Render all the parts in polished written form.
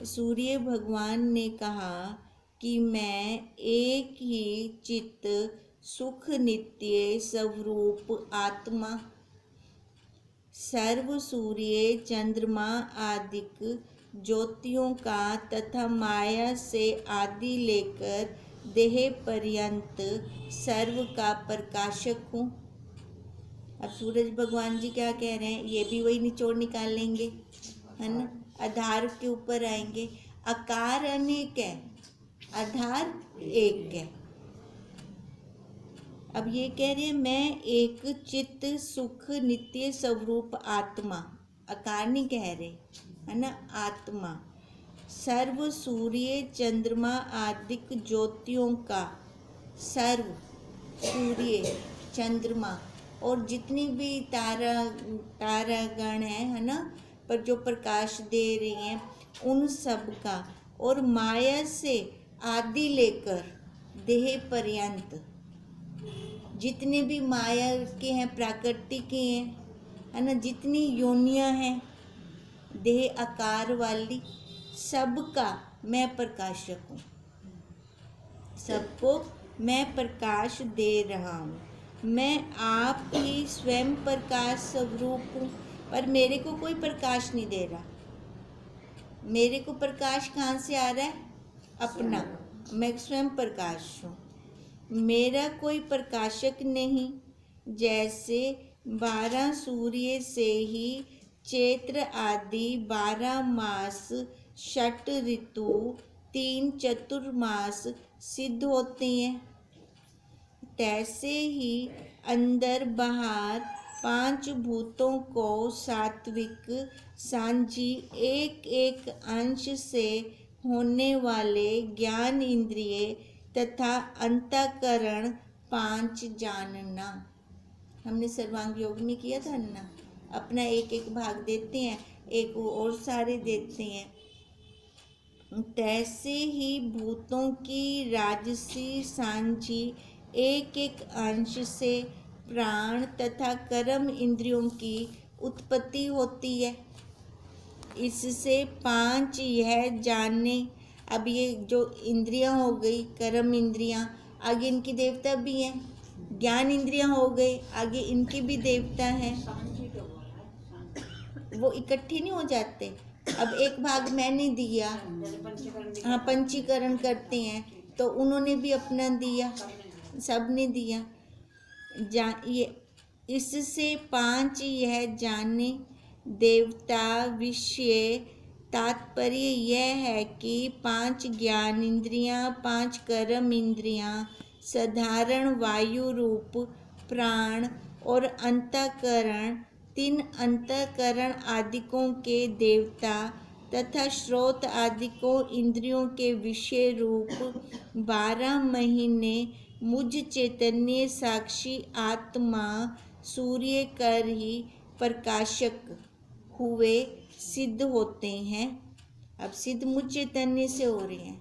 सूर्य भगवान ने कहा कि मैं एक ही चित्त सुख नित्य स्वरूप आत्मा सर्व सूर्य चंद्रमा आदिक ज्योतियों का तथा माया से आदि लेकर देह पर्यंत सर्व का प्रकाशक हूँ। अब सूरज भगवान जी क्या कह रहे हैं, ये भी वही निचोड़ निकाल लेंगे, है ना। आधार के ऊपर आएंगे। आकार अनेक है, आधार एक है। अब ये कह रहे हैं मैं एक चित्त सुख नित्य स्वरूप आत्मा, आकार नहीं कह रहे, है ना, आत्मा सर्व सूर्य चंद्रमा आदिक ज्योतियों का, सर्व सूर्य चंद्रमा और जितनी भी तारागण है ना, पर जो प्रकाश दे रही हैं उन सब का, और माया से आदि लेकर देह पर्यंत जितने भी माया के हैं, प्राकृतिक के हैं, है ना, जितनी योनियां हैं देह आकार वाली, सबका मैं प्रकाशक हूँ, सबको मैं प्रकाश दे रहा हूँ। मैं आप ही स्वयं प्रकाश स्वरूप हूँ, पर मेरे को कोई प्रकाश नहीं दे रहा। मेरे को प्रकाश कहाँ से आ रहा है? अपना, मैं स्वयं प्रकाश हूँ, मेरा कोई प्रकाशक नहीं। जैसे 12 सूर्य से ही चैत्र आदि 12 मास, 6 ऋतु, 3 चतुर्मास सिद्ध होते हैं, तैसे ही अंदर बाहर 5 भूतों को सात्विक सांझी एक एक अंश से होने वाले ज्ञान इंद्रिय तथा अंतःकरण 5 जानना। हमने सर्वांग योग में किया था ना, अपना एक एक भाग देते हैं, एक और सारे देते हैं। तैसे ही भूतों की राजसी सांझी एक एक अंश से प्राण तथा कर्म इंद्रियों की उत्पत्ति होती है। इससे 5 यह जानने, अब ये जो इंद्रियां हो गई कर्म इंद्रियां, आगे इनकी देवता भी हैं, ज्ञान इंद्रियां हो गए, आगे इनकी भी देवता हैं, वो इकट्ठी नहीं हो जाते। अब एक भाग मैंने दिया, हाँ पंचीकरण करते हैं, तो उन्होंने भी अपना दिया, सब ने दिया। ये इससे 5 यह जाने देवता विषय तात्पर्य यह है कि 5 ज्ञान इंद्रियां, 5 कर्म इंद्रियां, साधारण वायु रूप प्राण और अंतःकरण 3 अंतःकरण आदिकों के देवता तथा श्रोत आदिकों इंद्रियों के विषय रूप 12 महीने मुझ चैतन्य साक्षी आत्मा सूर्य कर ही प्रकाशक हुए सिद्ध होते हैं। अब सिद्ध मुझ चैतन्य से हो रहे हैं।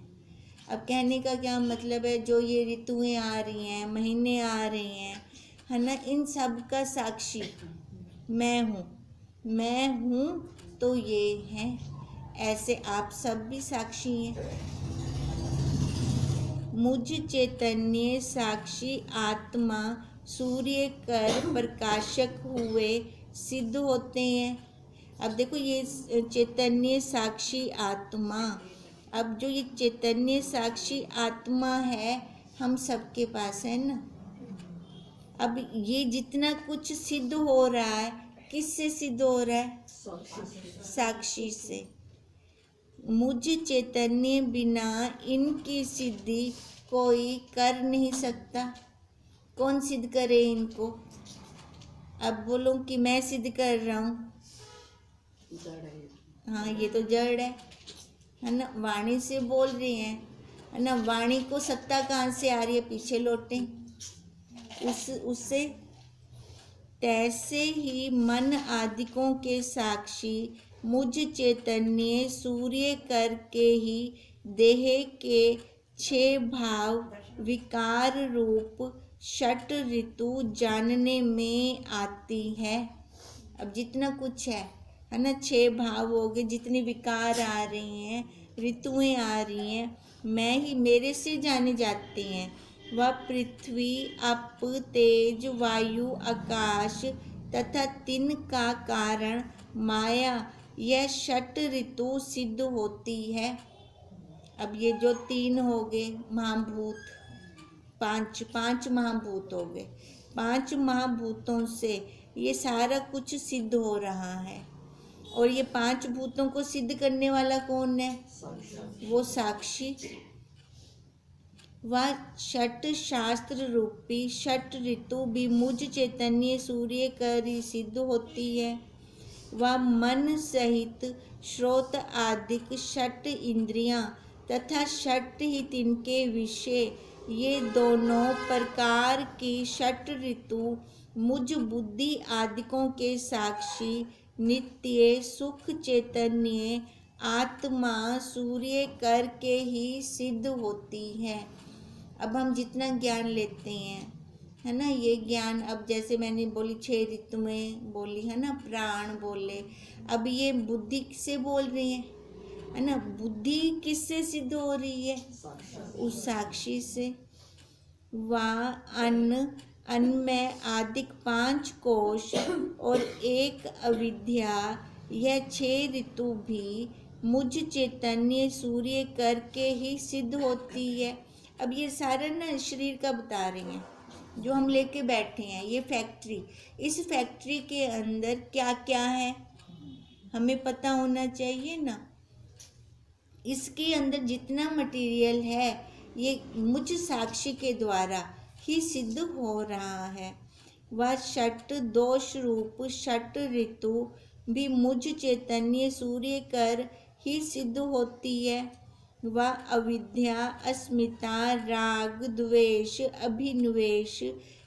अब कहने का क्या मतलब है, जो ये ऋतुएं आ रही हैं, महीने आ रहे हैं, है ना, इन सब का साक्षी मैं हूँ, मैं हूँ तो ये हैं, ऐसे आप सब भी साक्षी हैं। मुझ चैतन्य साक्षी आत्मा सूर्य कर प्रकाशक हुए सिद्ध होते हैं। अब देखो ये चैतन्य साक्षी आत्मा, अब जो ये चैतन्य साक्षी आत्मा है हम सबके पास है ना। अब ये जितना कुछ सिद्ध हो रहा है किससे सिद्ध हो रहा है? साक्षी से। मुझ चैतन्य बिना इनकी सिद्धि कोई कर नहीं सकता। कौन सिद्ध करे इनको? अब बोलो कि मैं सिद्ध कर रहा हूँ, हाँ ये तो जड़ है ना, वाणी से बोल रहे हैं, है ना। वाणी को सत्ता कहाँ से आ रही है? पीछे लौटे उससे। तैसे ही मन आदिकों के साक्षी मुझ चैतन्य सूर्य करके ही देह के 6 भाव विकार रूप 6 ऋतु जानने में आती है। अब जितना कुछ है है ना, 6 भाव हो गए, जितने विकार आ रही हैं, ऋतुएं आ रही हैं, मैं ही, मेरे से जाने जाते हैं। वह पृथ्वी, अप, तेज, वायु, आकाश तथा तीन का कारण माया, यह षट ऋतु सिद्ध होती है। अब ये जो 3 हो गए महाभूत, पांच महाभूत हो गए, 5 महाभूतों से ये सारा कुछ सिद्ध हो रहा है। और ये 5 भूतों को सिद्ध करने वाला कौन है? वो साक्षी। वह षट शास्त्र रूपी षट ऋतु भी मुझ चैतन्य सूर्य कर ही सिद्ध होती है। वह मन सहित श्रोत आदिक षट इंद्रियां तथा षट ही तिनके विषय, ये दोनों प्रकार की षट ऋतु मुझ बुद्धि आदिकों के साक्षी नित्य सुख चैतन्य आत्मा सूर्य कर के ही सिद्ध होती है। अब हम जितना ज्ञान लेते हैं, है ना, ये ज्ञान, अब जैसे मैंने बोली 6 ऋतुएं बोली, है ना, प्राण बोले, अब ये बुद्धि से बोल रही है ना, बुद्धि किससे सिद्ध हो रही है? उस साक्षी से। वह अन्नमय आदिक 5 कोश और 1 अविद्या, यह 6 ऋतु भी मुझ चैतन्य सूर्य करके ही सिद्ध होती है। अब ये सारा ना शरीर का बता रही हैं, जो हम लेके बैठे हैं, ये फैक्ट्री, इस फैक्ट्री के अंदर क्या क्या है हमें पता होना चाहिए ना। इसके अंदर जितना मटेरियल है ये मुझ साक्षी के द्वारा ही सिद्ध हो रहा है। वह षट दोष रूप षट ऋतु भी मुझ चैतन्य सूर्य कर ही सिद्ध होती है। वह अविद्या, अस्मिता, राग, द्वेष, अभिनिवेश,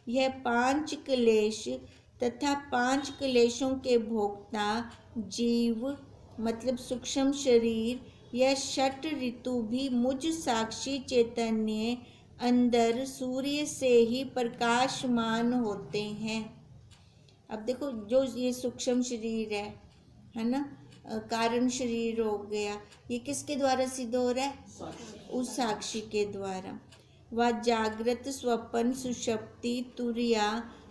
यह 5 क्लेश तथा 5 क्लेशों के भोक्ता जीव, मतलब सूक्ष्म शरीर, यह षट ऋतु भी मुझ साक्षी चैतन्य अंदर सूर्य से ही प्रकाशमान होते हैं। अब देखो, जो ये सूक्ष्म शरीर है ना, कारण शरीर हो गया, ये किसके द्वारा सिद्ध हो रहा है? उस साक्षी के द्वारा। वह जागृत, स्वप्न, सुषुप्ति, तुरिया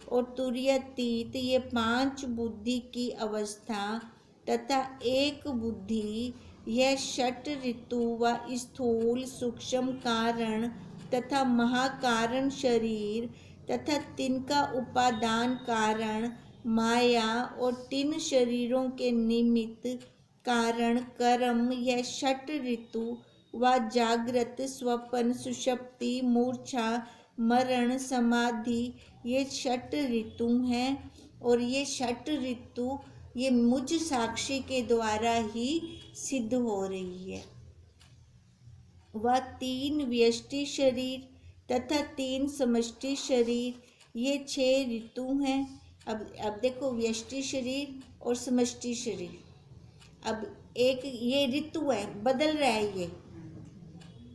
और तुर्यातीत, ये 5 बुद्धि की अवस्था तथा 1 बुद्धि, यह षट ऋतु व स्थूल सूक्ष्म कारण तथा महाकारण शरीर तथा तिनका उपादान कारण माया और 3 शरीरों के निमित्त कारण कर्म, यह षट ऋतु व जागृत, स्वप्न, सुषुप्ति, मूर्छा, मरण, समाधि, ये षट ऋतु हैं। और ये षट ऋतु ये मुझ साक्षी के द्वारा ही सिद्ध हो रही है। वह 3 व्यष्टि शरीर तथा 3 समष्टि शरीर, ये 6 ऋतु हैं। अब देखो, व्यष्टि शरीर और समष्टि शरीर, अब एक ये ऋतु है, बदल रहा है, ये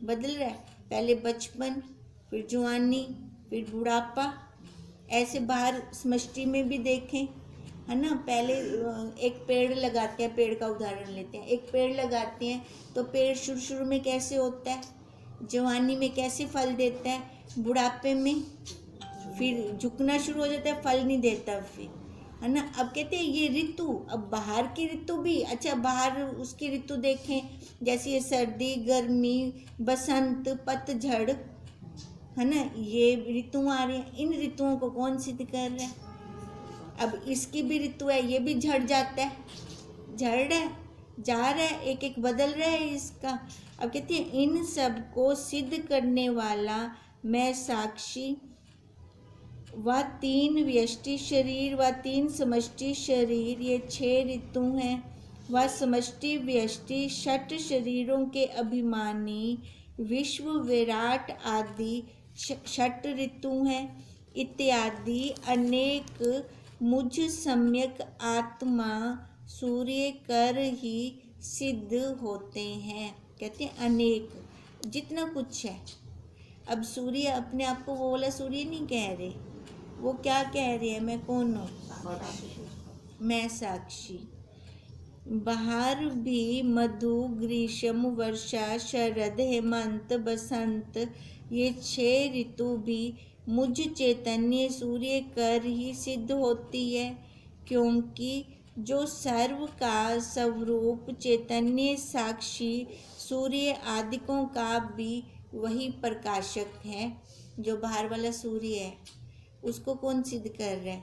बदल रहा है, पहले बचपन, फिर जवानी, फिर बुढ़ापा। ऐसे बाहर समष्टि में भी देखें, है ना, पहले एक पेड़ लगाते हैं, पेड़ का उदाहरण लेते हैं, एक पेड़ लगाते हैं तो पेड़ शुरू में कैसे होता है, जवानी में कैसे फल देता है, बुढ़ापे में फिर झुकना शुरू हो जाता है, फल नहीं देता फिर, है ना। अब कहते हैं ये ऋतु, अब बाहर की ऋतु भी, अच्छा बाहर उसकी ऋतु देखें, जैसे ये सर्दी, गर्मी, बसंत, पतझड़, है ना, ये ऋतु आ रही हैं। इन ऋतुओं को कौन सिद्ध कर रहा है? अब इसकी भी ऋतु है, ये भी झड़ जाता है, झड़ रहा है, जा रहा है, एक एक बदल रहा है इसका। अब कहते हैं इन सब को सिद्ध करने वाला मैं साक्षी, वह 3 व्यष्टि शरीर व 3 समष्टि शरीर, ये 6 ऋतु हैं। वह समष्टि व्यष्टि षट शरीरों के अभिमानी विश्व विराट आदि षट ऋतु हैं। इत्यादि अनेक मुझ सम्यक आत्मा सूर्य कर ही सिद्ध होते हैं। कहते हैं अनेक, जितना कुछ है। अब सूर्य अपने आप को वो वाला सूर्य नहीं कह रहे, वो क्या कह रहे हैं? मैं कौन हूँ? मैं साक्षी। बाहर भी मधु, ग्रीष्म, वर्षा, शरद, हेमंत, बसंत, ये 6 ऋतु भी मुझ चैतन्य सूर्य कर ही सिद्ध होती है, क्योंकि जो सर्व का स्वरूप चैतन्य साक्षी सूर्य आदिकों का भी वही प्रकाशक है। जो बाहर वाला सूर्य है उसको कौन सिद्ध कर रहा है?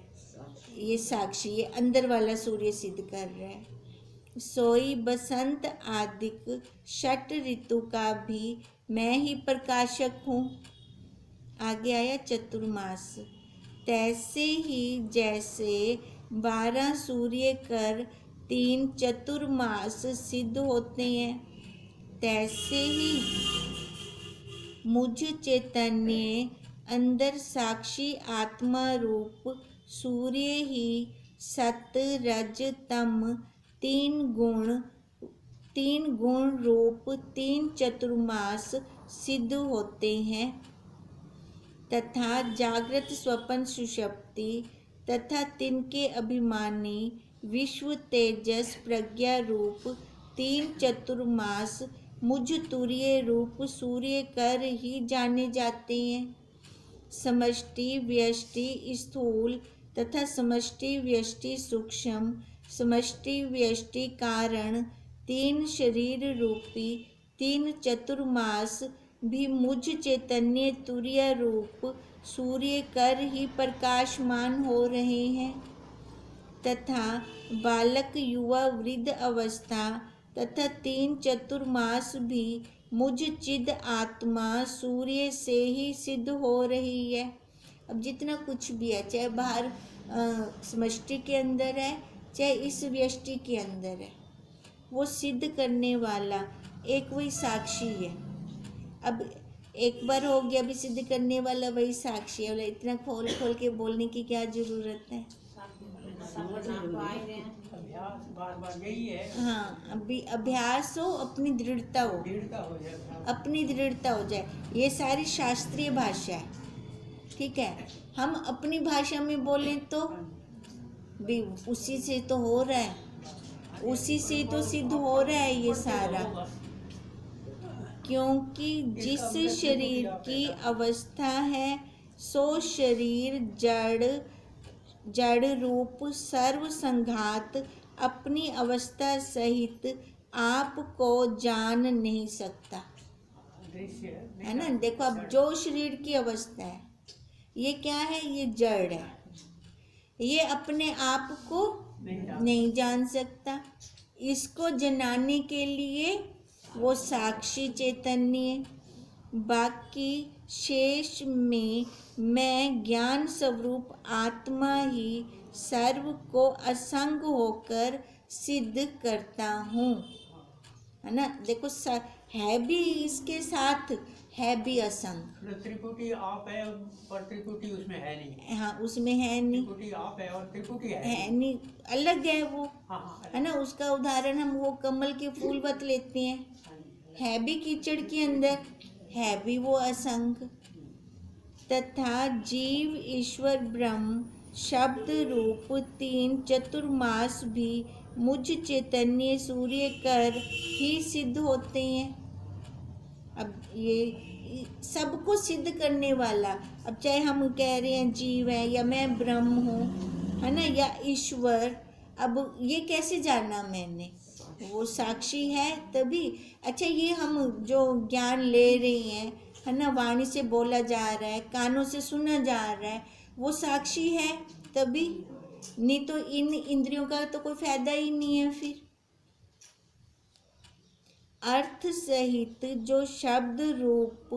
ये साक्षी, ये अंदर वाला सूर्य सिद्ध कर रहा है। सोई बसंत आदिक 6 ऋतु का भी मैं ही प्रकाशक हूँ। आगे आया चतुर्मास। तैसे ही जैसे 12 सूर्य कर 3 चतुर्मास सिद्ध होते हैं, तैसे ही मुझ चैतन्य अंदर साक्षी आत्मा रूप सूर्य ही सत रज तम 3 गुण रूप 3 चतुर्मास सिद्ध होते हैं, तथा जागृत स्वप्न सुषुप्ति तथा तिनके अभिमानी विश्व तेजस प्रज्ञा रूप 3 चतुर्मास मुझ तुरीय रूप सूर्य कर ही जाने जाते हैं। समष्टि व्यष्टि स्थूल तथा समष्टि व्यष्टि सूक्ष्म, समष्टि व्यष्टि कारण 3 शरीर रूपी 3 चतुर्मास भी मुझ चैतन्य तुरीय रूप सूर्य कर ही प्रकाशमान हो रहे हैं, तथा बालक, युवा, वृद्ध अवस्था तथा 3 चतुर्मास भी मुझ चिद आत्मा सूर्य से ही सिद्ध हो रही है। अब जितना कुछ भी है, चाहे बाहर समष्टि के अंदर है, चाहे इस व्यष्टि के अंदर है, वो सिद्ध करने वाला एक वही साक्षी है। अब एक बार हो गया, अभी सिद्ध करने वाला वही साक्षी है। इतना खोल खोल के बोलने की क्या जरूरत है? हाँ, अभी अभ्यास हो, अपनी दृढ़ता हो, अपनी दृढ़ता हो जाए। ये सारी शास्त्रीय भाषा है, ठीक है। हम अपनी भाषा में बोलें तो भी उसी से तो हो रहा है, उसी से तो सिद्ध हो रहा है ये सारा, क्योंकि जिस शरीर की अवस्था है सो शरीर जड़ रूप सर्व संघात अपनी अवस्था सहित आपको जान नहीं सकता, है ना। देखो, अब जो शरीर की अवस्था है ये क्या है? ये जड़ है, ये अपने आप को नहीं जान सकता। इसको जनाने के लिए वो साक्षी चैतन्य, बाकी शेष में मैं ज्ञान स्वरूप आत्मा ही सर्व को असंग होकर सिद्ध करता हूँ, है ना। देखो, है भी इसके साथ, है भी असंग। त्रिपुटी आप है और त्रिपुटी उसमें है नहीं। हाँ, उसमें है नहीं, त्रिपुटी आप है और त्रिपुटी है नहीं, अलग है वो। हाँ, है ना। उसका उदाहरण हम वो कमल के फूल बत लेते हैं, है भी कीचड़ के अंदर, है भी वो असंग। तथा जीव ईश्वर ब्रह्म शब्द रूप 3 चतुर्मास भी मुझ चैतन्य सूर्य कर ही सिद्ध होते हैं। अब ये सबको सिद्ध करने वाला, अब चाहे हम कह रहे हैं जीव है या मैं ब्रह्म हूँ, है ना, या ईश्वर, अब ये कैसे जाना मैंने? वो साक्षी है तभी। अच्छा, ये हम जो ज्ञान ले रहे हैं, है ना, वाणी से बोला जा रहा है, कानों से सुना जा रहा है, वो साक्षी है तभी, नहीं तो इन इंद्रियों का तो कोई फायदा ही नहीं है फिर। अर्थ सहित जो शब्द रूप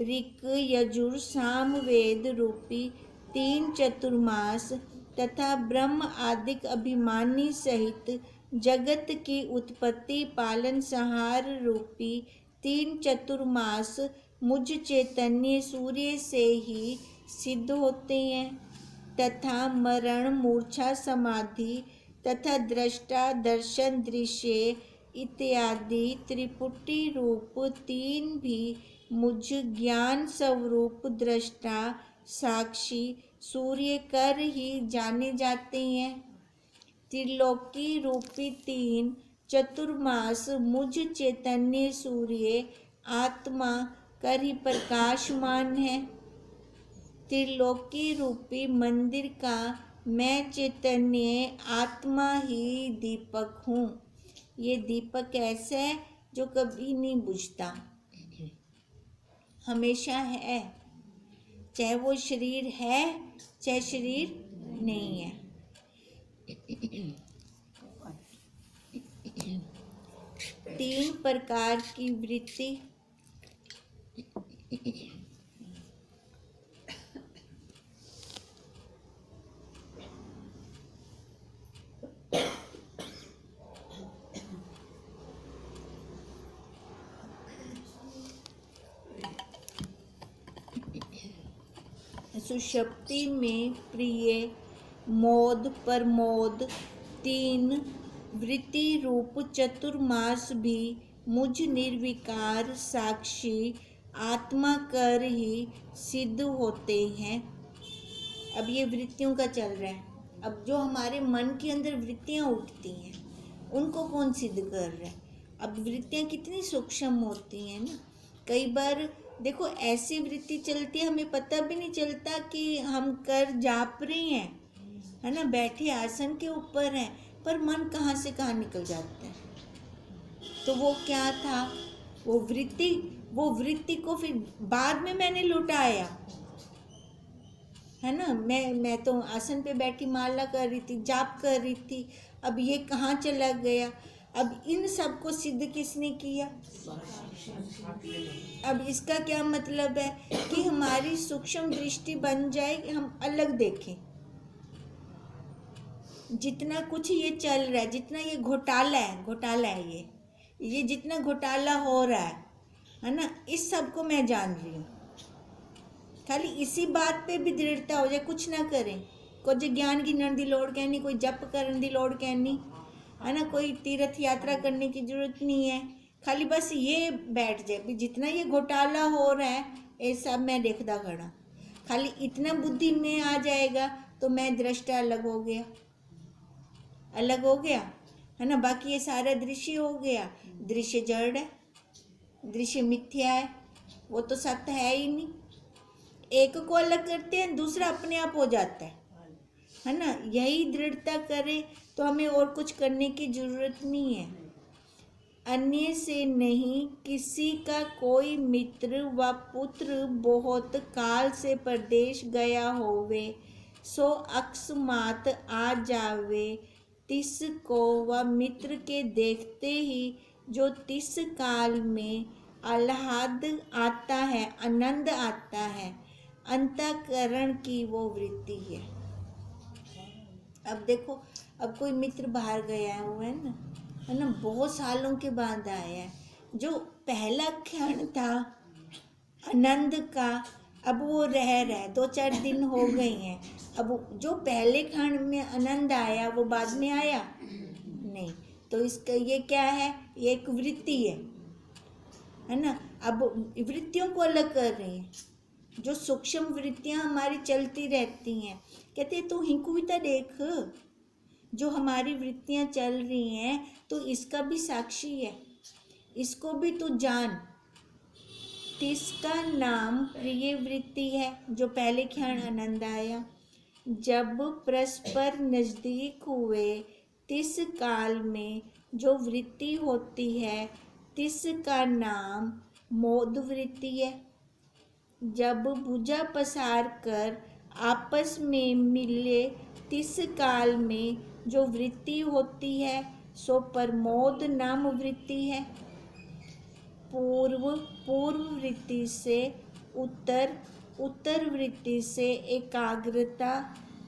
ऋक यजुर साम वेद रूपी 3 चतुर्मास तथा ब्रह्म आदिक अभिमानी सहित जगत की उत्पत्ति पालन संहार रूपी 3 चतुर्मास मुझ चैतन्य सूर्य से ही सिद्ध होते हैं, तथा मरण, मूर्छा, समाधि तथा दृष्टा, दर्शन, दृश्य इत्यादि त्रिपुटी रूप 3 भी मुझ ज्ञान स्वरूप दृष्टा साक्षी सूर्य कर ही जाने जाते हैं। त्रिलोकी रूपी 3 चतुर्मास मुझ चैतन्य सूर्य आत्मा कर ही प्रकाशमान है। त्रिलोकी रूपी मंदिर का मैं चैतन्य आत्मा ही दीपक हूँ। ये दीपक ऐसा है जो कभी नहीं बुझता, हमेशा है, चाहे वो शरीर है चाहे शरीर नहीं है। तीन प्रकार की वृत्ति। सुषुप्ति में प्रिय, मोद, प्रमोद, तीन वृत्ति रूप चतुर्मास भी मुझ निर्विकार साक्षी आत्मा कर ही सिद्ध होते हैं। अब ये वृत्तियों का चल रहा है। अब जो हमारे मन के अंदर वृत्तियां उठती हैं उनको कौन सिद्ध कर रहा है? अब वृत्तियां कितनी सूक्ष्म होती हैं ना। कई बार देखो ऐसी वृत्ति चलती है हमें पता भी नहीं चलता कि हम कर जाप रहे हैं, है ना, बैठे आसन के ऊपर हैं, पर मन कहाँ से कहाँ निकल जाता है। तो वो क्या था? वो वृत्ति को फिर बाद में मैंने लुटाया, है ना। मैं तो आसन पे बैठी माला कर रही थी, जाप कर रही थी, अब ये कहाँ चला गया। अब इन सब को सिद्ध किसने किया? अब इसका क्या मतलब है कि हमारी सूक्ष्म दृष्टि बन जाए कि हम अलग देखें। जितना कुछ ये चल रहा है, जितना ये घोटाला है, ये जितना घोटाला हो रहा है ना, इस सब को मैं जान रही हूँ। खाली इसी बात पे भी दृढ़ता हो जाए, कुछ ना करें, कुछ ज्ञान गिनण दी लोड़ कहनी, कोई जप करने दी लोड़ कहनी, है ना, कोई तीर्थ यात्रा करने की जरूरत नहीं है। खाली बस ये बैठ जाए भी जितना ये घोटाला हो रहा है ये सब मैं देखता खड़ा। खाली इतना बुद्धि में आ जाएगा तो मैं दृष्टा अलग हो गया, है ना। बाकी ये सारा दृश्य हो गया। दृश्य जड़ है, दृश्य मिथ्या है, वो तो सत्य है ही नहीं। एक को अलग करते हैं, दूसरा अपने आप हो जाता है ना। यही दृढ़ता करे तो हमें और कुछ करने की जरूरत नहीं है। अन्य से नहीं, किसी का कोई मित्र व पुत्र बहुत काल से परदेश गया होवे, सो अकस्मात आ जावे तिस को व मित्र के देखते ही जो तिस काल में आह्लाद आता है, आनंद आता है, अंतःकरण की वो वृत्ति है। अब देखो, अब कोई मित्र बाहर गया हुआ है ना, बहुत सालों के बाद आया है। जो पहला क्षण था आनंद का, अब वो रह रहा है, 2-4 दिन हो गए हैं। अब जो पहले क्षण में आनंद आया वो बाद में आया नहीं, तो इसका ये क्या है? ये एक वृत्ति है ना। अब वृत्तियों को अलग कर रहे हैं। जो सूक्ष्म वृत्तियां हमारी चलती रहती हैं, कहते तू हिंकुविता देख, जो हमारी वृत्तियां चल रही हैं तो इसका भी साक्षी है, इसको भी तू जान। तिसका नाम प्रिय वृत्ति है, जो पहले क्षण आनंद आया। जब परस्पर नजदीक हुए तिस काल में जो वृत्ति होती है, तिस का नाम मोद वृत्ति है। जब भुजा पसार कर आपस में मिले तिस काल में जो वृत्ति होती है, सो प्रमोद नाम वृत्ति है। पूर्व वृत्ति से उत्तर वृत्ति से एकाग्रता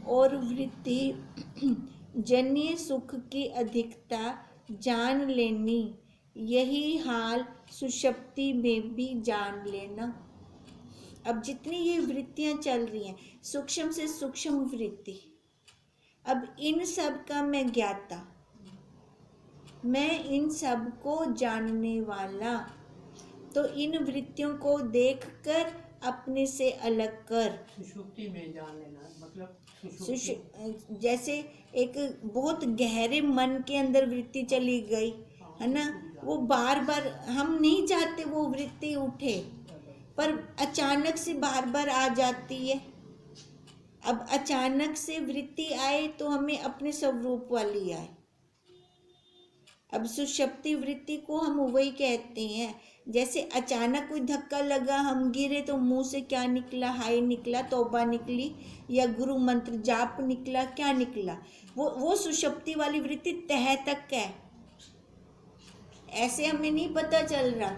और वृत्ति जन्य सुख की अधिकता जान लेनी, यही हाल सुषुप्ति में भी जान लेना। अब जितनी ये वृत्तियां चल रही हैं, सूक्ष्म से सूक्ष्म वृत्ति, अब इन सब का मैं ज्ञाता, मैं इन सब को जानने वाला। तो इन वृत्तियों को देखकर अपने से अलग कर। सुषुप्ति में जान लेना मतलब जैसे एक बहुत गहरे मन के अंदर वृत्ति चली गई, है ना, वो बार बार हम नहीं चाहते वो वृत्ति उठे, पर अचानक से बार बार आ जाती है। अब अचानक से वृत्ति आए तो हमें अपने स्वरूप वाली आए। अब सुषुप्ति वृत्ति को हम वही कहते हैं, जैसे अचानक कोई धक्का लगा, हम गिरे तो मुंह से क्या निकला, हाय निकला, तौबा निकली, या गुरु मंत्र जाप निकला, क्या निकला, वो सुषुप्ति वाली वृत्ति तह तक है। ऐसे हमें नहीं पता चल रहा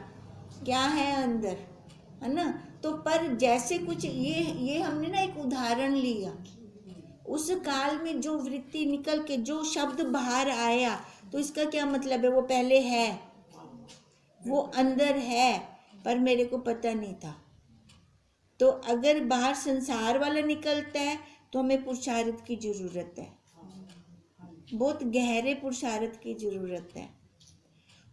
क्या है अंदर, है ना। तो पर जैसे कुछ ये हमने ना एक उदाहरण लिया, उस काल में जो वृत्ति निकल के जो शब्द बाहर आया, तो इसका क्या मतलब है, वो पहले है, वो अंदर है, पर मेरे को पता नहीं था। तो अगर बाहर संसार वाला निकलता है तो हमें पुरुषार्थ की जरूरत है, बहुत गहरे पुरुषार्थ की जरूरत है।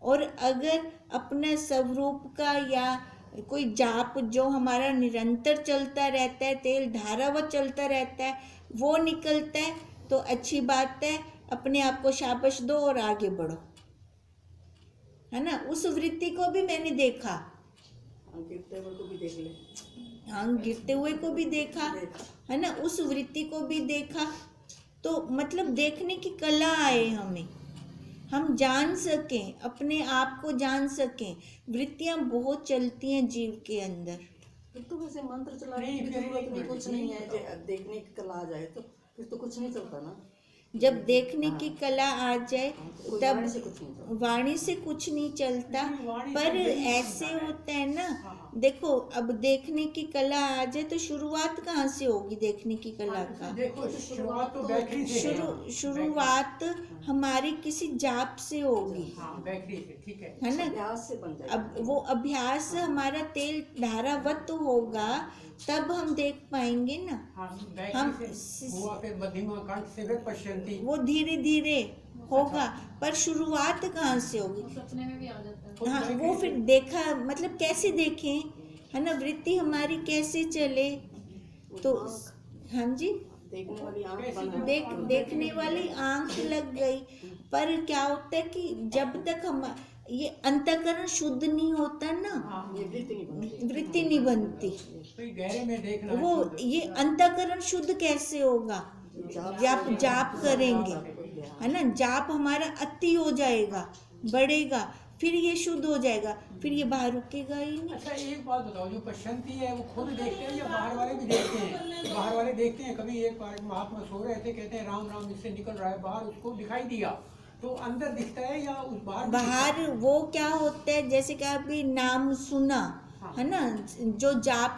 और अगर अपने स्वरूप का या कोई जाप जो हमारा निरंतर चलता रहता है, तेल धारावत चलता रहता है, वो निकलता है तो अच्छी बात है, अपने आप को शाबाश दो और आगे बढ़ो, है ना। उस वृत्ति को भी मैंने देखा, गिरते हुए को भी देख ले, हाँ गिरते हुए को भी देखा, है ना, उस वृत्ति को भी देखा। तो मतलब देखने की कला आए हमें, हम जान सकें, अपने आप को जान सकें। वृत्तियां बहुत चलती हैं जीव के अंदर। फिर तो वैसे मंत्र चलाने की जरूरत नहीं, कुछ नहीं है। जो देखने की कला आ जाए तो फिर तो कुछ नहीं चलता ना। जब देखने की कला आ जाए तब वाणी से कुछ नहीं चलता, वाणी से कुछ नहीं चलता, पर ऐसे होता है ना, देखो अब देखने की कला आ जाए तो शुरुआत कहाँ से होगी देखने की कला का? देखो शुरुआत तो बैटरी से है। शुरुआत हमारी किसी जाप से होगी, हाँ बैटरी से, ठीक है है ना। अभ्यास से बन जाए। अब वो अभ्यास हमारा तेल धारावत होगा तब हम देख पाएंगे ना। हाँ हम बैटरी से हुआ, फिर मध्यमा कंठ से फिर पश्यंती, वो धीरे धीरे होगा, पर शुरुआत कहाँ से होगी? सपने में भी आ जाता है। हाँ वो फिर देखा, मतलब कैसे देखें, है ना, वृत्ति हमारी कैसे चले। तो हाँ जी, देखने वाली आंख बना, देखने वाली आंख लग गई, पर क्या होता है कि जब तक हम ये अंतःकरण शुद्ध नहीं होता ना, ये वृत्ति नहीं बनती। वृत्ति नहीं बनती। तो ये गहरे में देखना है वो शुद्ध। ये अंतःकरण शुद्ध कैसे होगा? जाप करेंगे, है ना, जाप हमारा अति हो जाएगा, बढ़ेगा, फिर ये शुद्ध हो जाएगा, फिर ये बाहर रुकेगा ही नहीं। अच्छा एक बात बताओ, जो पश्यंती है वो खुद देखते हैं या बाहर वाले भी देखते हैं? बाहर वाले देखते हैं। कभी एक बार महात्मा सो रहे थे, कहते हैं राम राम इससे निकल रहा है बाहर, उसको दिखाई दिया, तो अंदर दिखता है या उस बाहर वो क्या होता है, जैसे कि अभी नाम सुना, है ना, जो जाप,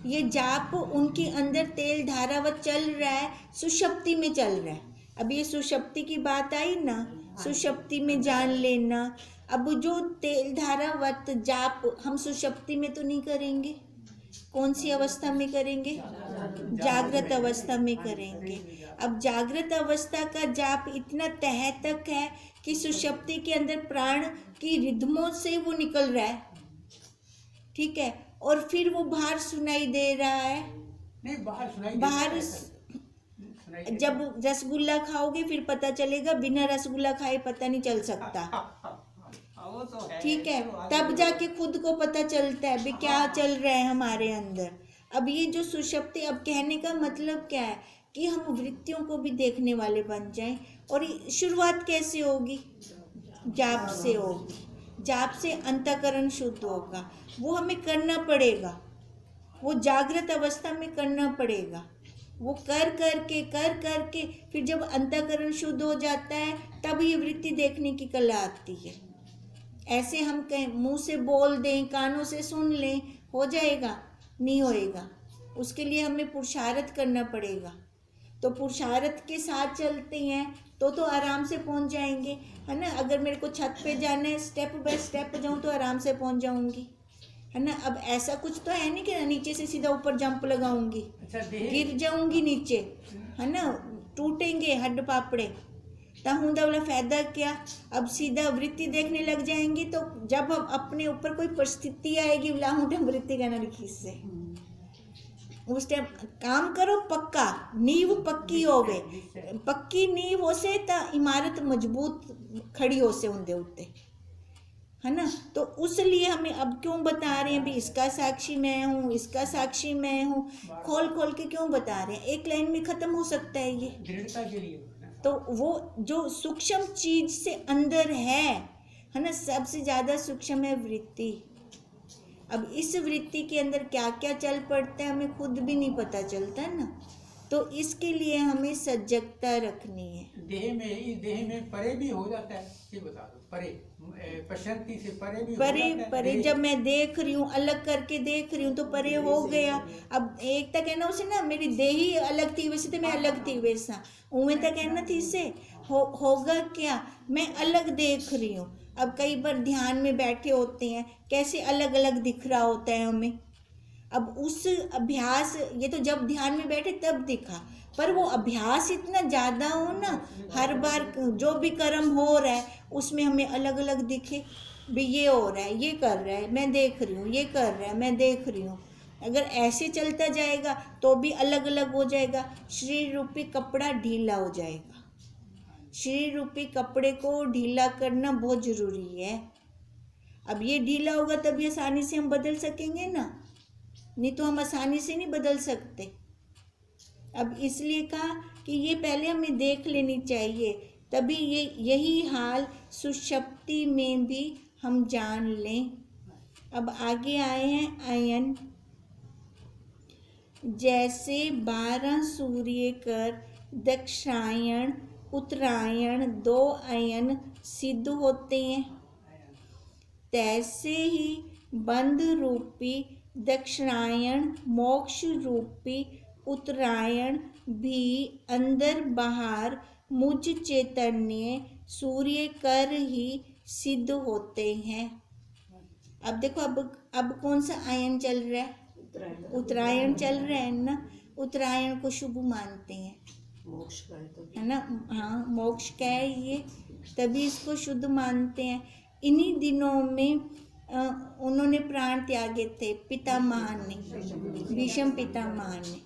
ये जाप उनके अंदर तेल धारावत चल रहा है, सुषुप्ति में चल रहा है। अब ये सुषुप्ति की बात आई ना, सुषुप्ति में जान लेना। अब जो तेल धारावत जाप हम सुषुप्ति में तो नहीं करेंगे, कौन सी अवस्था में करेंगे? जागृत अवस्था में करेंगे। अब जागृत अवस्था का जाप इतना तह तक है कि सुषुप्ति के अंदर प्राण की रिदमों से वो निकल रहा है, ठीक है, और फिर वो बाहर सुनाई दे रहा है। नहीं बाहर सुनाई बाहर जब रसगुल्ला खाओगे फिर पता चलेगा, बिना रसगुल्ला खाए पता नहीं चल सकता, ठीक है, तब जाके खुद को पता चलता है भी क्या चल रहा है हमारे अंदर। अब ये जो सुषुप्ति, अब कहने का मतलब क्या है कि हम वृत्तियों को भी देखने वाले बन जाएं। और ये शुरुआत कैसे होगी? जाप से होगी, जाप से अंतःकरण शुद्ध होगा, वो हमें करना पड़ेगा, वो जागृत अवस्था में करना पड़ेगा। वो कर करके फिर जब अंतःकरण शुद्ध हो जाता है तब ये वृत्ति देखने की कला आती है। ऐसे हम कहें मुंह से बोल दें, कानों से सुन लें, हो जाएगा? नहीं होएगा। उसके लिए हमें पुरुषार्थ करना पड़ेगा। तो पुरुषार्थ के साथ चलते हैं तो आराम से पहुंच जाएंगे, है ना। अगर मेरे को छत पे जाना है, स्टेप बाय स्टेप जाऊं तो आराम से पहुंच जाऊंगी, है ना। अब ऐसा कुछ तो है नहीं कि नीचे से सीधा ऊपर जंप लगाऊंगी, गिर जाऊंगी नीचे, है ना, टूटेंगे हड्ड पापड़े, ताहू वाला फायदा क्या। अब सीधा वृत्ति देखने लग जाएंगी तो जब हम अपने ऊपर कोई परिस्थिति आएगी, लाहू टाइम वृत्ति का ना से उस टाइम काम करो पक्का, नींव पक्की होवे, पक्की नींव हो से तो इमारत मजबूत खड़ी हो से उनके उत्ते, है ना। तो उसलिए हमें अब क्यों बता रहे हैं भी इसका साक्षी मैं हूँ, इसका साक्षी मैं हूँ, खोल खोल के क्यों बता रहे हैं। एक लाइन में खत्म हो सकता है ये। दृढ़ता के लिए। तो वो जो सूक्ष्म चीज से अंदर है ना, सबसे ज्यादा सूक्ष्म है वृत्ति। अब इस वृत्ति के अंदर क्या क्या चल पड़ता है हमें खुद भी नहीं पता चलता है ना। तो इसके लिए हमें सजगता रखनी है। इस देह में परे भी हो जाता है, ये बता दो। परे पश्यंती से परे भी परे हो जाता है। परे जब मैं देख रही हूँ, अलग करके देख रही हूँ तो परे हो गया। अब एक तक है ना उसे ना, मेरी देह ही अलग थी वैसे तो मैं अलग थी वैसा, उमें तक है ना थी से होगा क्या, मैं अलग देख रही हूँ। अब कई बार ध्यान में बैठे होते हैं, कैसे अलग अलग दिख रहा होता है हमें। अब उस अभ्यास, ये तो जब ध्यान में बैठे तब दिखा, पर वो अभ्यास इतना ज़्यादा हो ना, हर बार जो भी कर्म हो रहा है उसमें हमें अलग अलग दिखे भी, ये हो रहा है, ये कर रहा है, मैं देख रही हूँ, ये कर रहा है, मैं देख रही हूँ। अगर ऐसे चलता जाएगा तो भी अलग अलग हो जाएगा, शरीर रूपी कपड़ा ढीला हो जाएगा। शरीर रूपी कपड़े को ढीला करना बहुत ज़रूरी है। अब ये ढीला होगा तभी आसानी से हम बदल सकेंगे ना, नहीं तो हम आसानी से नहीं बदल सकते। अब इसलिए कहा कि ये पहले हमें देख लेनी चाहिए, तभी यही हाल सुषुप्ति में भी हम जान लें। अब आगे आए हैं अयन। जैसे 12 सूर्य कर दक्षायण उत्तरायण 2 अयन सिद्ध होते हैं, तैसे ही बंध रूपी दक्षिणायन मोक्ष रूपी उत्तरायण भी अंदर बाहर मुझ चैतन्य सूर्य कर ही सिद्ध होते हैं। अब देखो, अब कौन सा आयन चल रहा है? उत्तरायण चल रहा है ना। उत्तरायण को शुभ मानते हैं, मोक्ष का है ना। हाँ, मोक्ष का है ये, तभी इसको शुद्ध मानते हैं। इन्हीं दिनों में उन्होंने प्राण त्यागे थे पितामह ने, भीष्म पितामह ने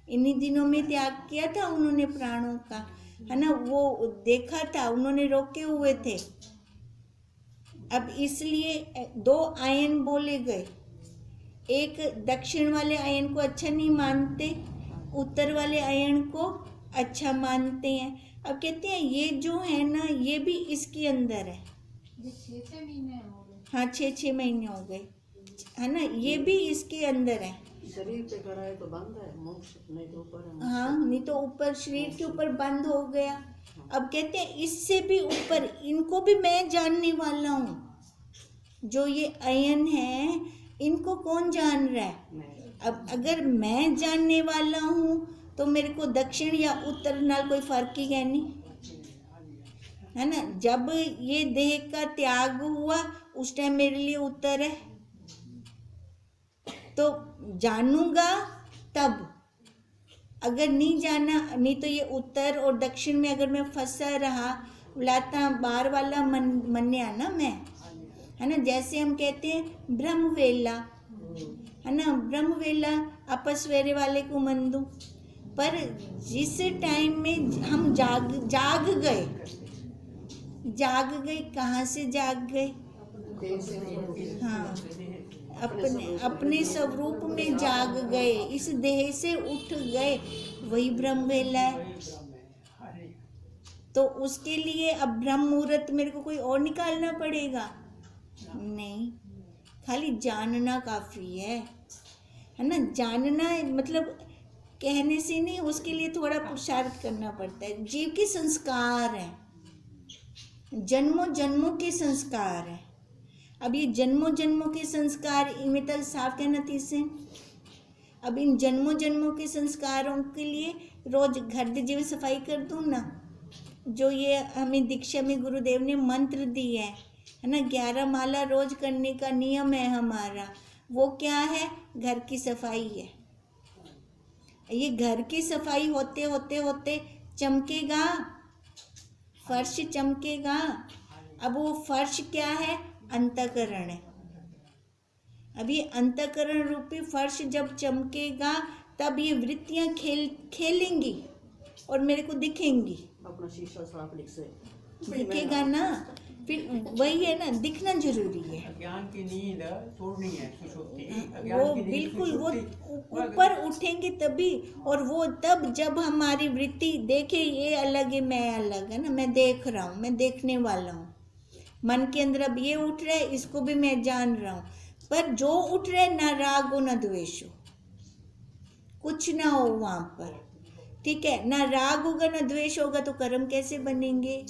इन्हीं दिनों में त्याग किया था उन्होंने प्राणों का, है ना। वो देखा था, उन्होंने रोके हुए थे। अब इसलिए 2 आयन बोले गए। एक दक्षिण वाले आयन को अच्छा नहीं मानते, उत्तर वाले आयन को अच्छा मानते हैं। अब कहते हैं ये जो है ना, ये भी इसके अंदर है। 6 महीने हो गए। हाँ, 6 महीने हो गए, है ना। ये भी इसके अंदर है। शरीर पे कराए तो बंद है मोक्ष, नहीं तो ऊपर है। हाँ, नहीं तो ऊपर शरीर के ऊपर बंद हो गया। अब कहते हैं इससे भी ऊपर, इनको भी मैं जानने वाला हूँ। जो ये अयन है इनको कौन जान रहा है? अब अगर मैं जानने वाला हूँ तो मेरे को दक्षिण या उत्तर नाल कोई फर्क ही है नहीं, है ना। जब ये देह का त्याग हुआ उस टाइम मेरे लिए उत्तर है, तो जानूंगा तब। अगर नहीं जाना, नहीं तो ये उत्तर और दक्षिण में अगर मैं फंसा रहा, लाता बार वाला मन्या ना मैं, है ना। जैसे हम कहते हैं ब्रह्म वेला, है ना, ब्रह्म वेला अपस्वेरे वाले को मन दूं, पर जिस टाइम में हम जाग गए, कहाँ से जाग गए? हाँ, अपने स्वरूप में जाग गए, इस देह से उठ गए, वही ब्रह्म वेला है। तो उसके लिए अब ब्रह्म मुहूर्त मेरे को कोई और निकालना पड़ेगा? नहीं, खाली जानना काफ़ी है ना। जानना मतलब कहने से नहीं, उसके लिए थोड़ा पुरुषार्थ करना पड़ता है। जीव के संस्कार हैं, जन्मों जन्मों के संस्कार हैं। अब ये जन्मों जन्मों के संस्कार इमितल साफ कहना तीसरे। अब इन जन्मों जन्मों के संस्कारों के लिए रोज घर की जीव सफाई कर दूँ ना, जो ये हमें दीक्षा में गुरुदेव ने मंत्र दिए है ना, 11 माला रोज करने का नियम है हमारा। वो क्या है? घर की सफाई है। ये घर की सफाई होते होते होते चमकेगा, फर्श चमकेगा। अब वो फर्श क्या है? अंतःकरण है। अब ये अंतःकरण रूपी फर्श जब चमकेगा तब ये वृत्तियां खेलेंगी और मेरे को दिखेंगी। अपना शीशा साफ लिख से दिखेगा ना। फिर वही है ना, दिखना जरूरी है। अज्ञान की नींद तोड़नी है, सुषुप्ति। वो अज्ञान की नींद बिल्कुल वो सुषुप्ति। ऊपर उठेंगे तभी, और वो तब जब हमारी वृत्ति देखे ये अलग है मैं अलग है ना, मैं देख रहा हूँ, मैं देखने वाला हूँ, मन के अंदर अब ये उठ रहा है, इसको भी मैं जान रहा हूँ, पर जो उठ रहा है ना राग हो ना द्वेष हो, कुछ ना हो वहाँ पर, ठीक है ना, राग होगा ना द्वेष होगा तो कर्म कैसे बनेंगे?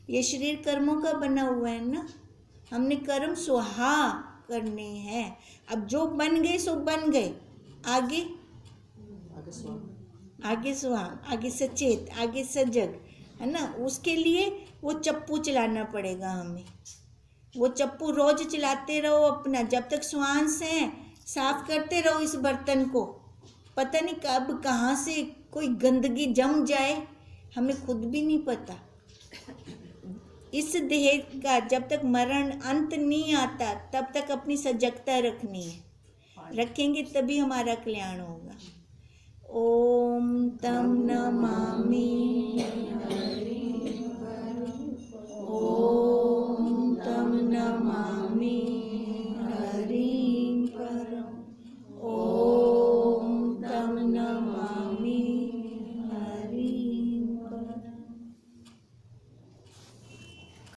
ये शरीर कर्मों का बना हुआ है ना, हमने कर्म सुहा करने हैं। अब जो बन गए सो बन गए, आगे आगे स्वाहा, आगे सुहा, आगे सचेत, आगे सजग, है ना। उसके लिए वो चप्पू चलाना पड़ेगा हमें, वो चप्पू रोज चलाते रहो अपना, जब तक श्वास है साफ करते रहो इस बर्तन को। पता नहीं कब कहाँ से कोई गंदगी जम जाए, हमें खुद भी नहीं पता। इस देह का जब तक मरण अंत नहीं आता तब तक अपनी सजगता रखनी है, रखेंगे तभी हमारा कल्याण होगा। ओम तम नमामि